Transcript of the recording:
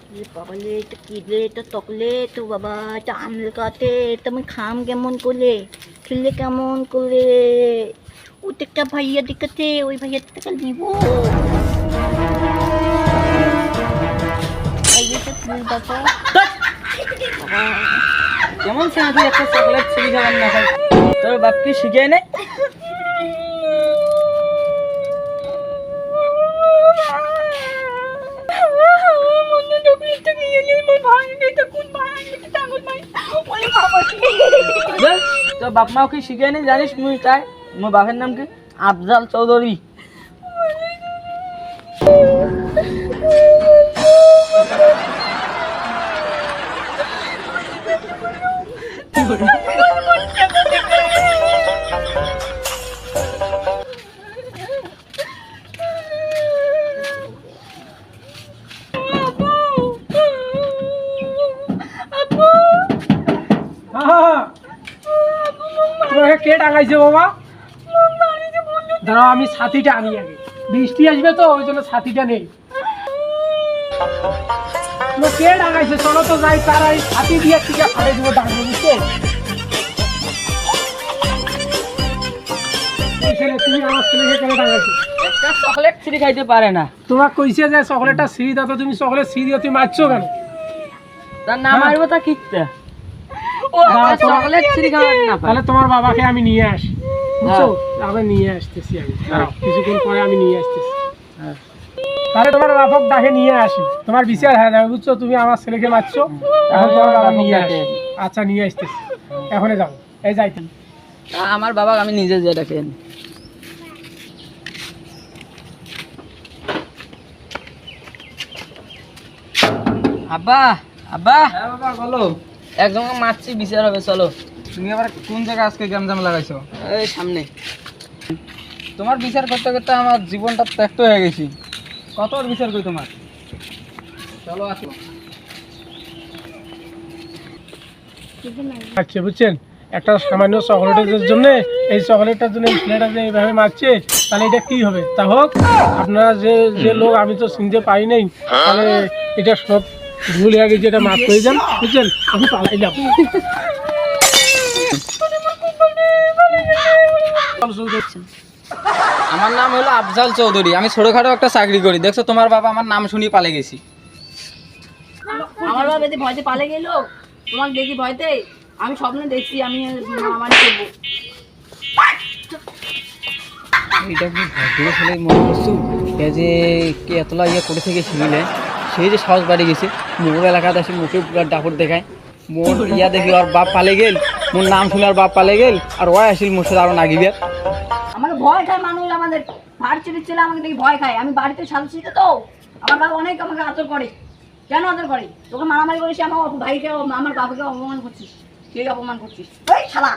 ये बाबा ले तो किले तो तकले तो बाबा तो आम लगाते तो मैं खाम केमन कोले खिले केमन कोले ও একটা ভাইয়া দিকতে ওই ভাইয়া টাকা দিব ভাইয়াটা ফুল বাবা কেমন ছেলে তুই একটা চকলেট ছিঁড়ে খাবার না খাই তোর বাপকে শিখিয়ে নে তোর বাপ মাও কি শিখিয়ে নে জানিস মুই তাই মোর বাপের নাম কি আফজাল চৌধুরী কে টাকাইছে বাবা দাঁড়াও আমি ছাতিটা আনি আগে বৃষ্টি আসবে তো ওই জন্য ছাতিটা নেই কে টাকাইছে চলো তো যাই তারাই ছাতি দিয়ে টিকা ফাড়ে দিব ডাকবো বুঝছো তুমি আমার ছেলেকে কেন টাকাইছো একটা চকলেট ছিঁড়ে খাইতে পারে না তোমার কইছে যে চকলেটটা ছিঁড়ি দাও তো তুমি চকলেট ছিঁড়ি দিয়ে তুমি মারছো কেন তার নাম মারবো তা কিকতে চকলেট ছিঁড়ে খাবার না তাহলে তোমার বাবাকে আমি নিয়ে আসি বুঝছো আমি নিয়ে আসতেছি আমি কিছুক্ষণ পরে আমি নিয়ে আসতেছি তাহলে তোমার বাপক ডাকে নিয়ে আসি তোমার বিচার হয়ে যাবে বুঝছো তুমি আমার ছেলেকে মারছো এখন তোমার বাবা নিয়ে আসি আচ্ছা নিয়ে আসতেছি এখনই যাও এই যাইতেন আমার বাবা আমি নিজে যে ডাকে আব্বা আব্বা হ্যাঁ বাবা বলো একদম মারছি বিচার হবে চলো তুমি আবার কোন জায়গায় আজকে গ্যামজাম লাগাইছো এই সামনে তোমার বিচার করতে করতে আমার জীবনটা ত্যাক্ত হয়ে গেছি কত বিচার করি তোমার চলো আসো আচ্ছা বুঝছেন একটা সামান্য চকলেটের জন্য এই চকলেটটার জন্য এই ছেলেটা যে এইভাবে মারছে তাহলে এটা কি হবে তা হোক আপনারা যে লোক আমি তো চিনতে পারি নাই তাহলে এটা সব ভুল হয়ে গেছে এটা মাফ করে যান বুঝছেন আমি পালাই যাব আমার নাম হলো আফজাল চৌধুরী আমি ছোটখাটো একটা চাকরি করি দেখছো তোমার বাবা আমার নাম শুনি পালে গেছি আমার বাবা যদি ভয়তে পালে গেল তোমাকে দেখি ভয়তে আমি স্বপ্নে দেখছি আমি আমার করবো এটা কি ভাগ্য ছেলে মনে করছো এ যে কে এতলা ইয়ে করে থেকে শিখিলে সেই যে সাহস বাড়ি গেছে মোর এলাকাতে আসে মুখে পুরো ডাকর দেখায় মোর ইয়া দেখি ওর বাপ পালে গেল মোর নাম শুনে আর বাপ পালে গেল আর ওই আসিল মোর সাথে আরো নাগিবে আমাকে ভয় খায় মানুষ আমাদের ভাড় ছেলে আমাকে দেখি ভয় খায় আমি বাড়িতে সালছি তো আমার বাবা অনেক আমাকে আদর করে কেন আদর করে তোকে মারামারি করিস আমার ভাইকে আমার বাবাকে অপমান করছিস কে অপমান করছিস ওই শালা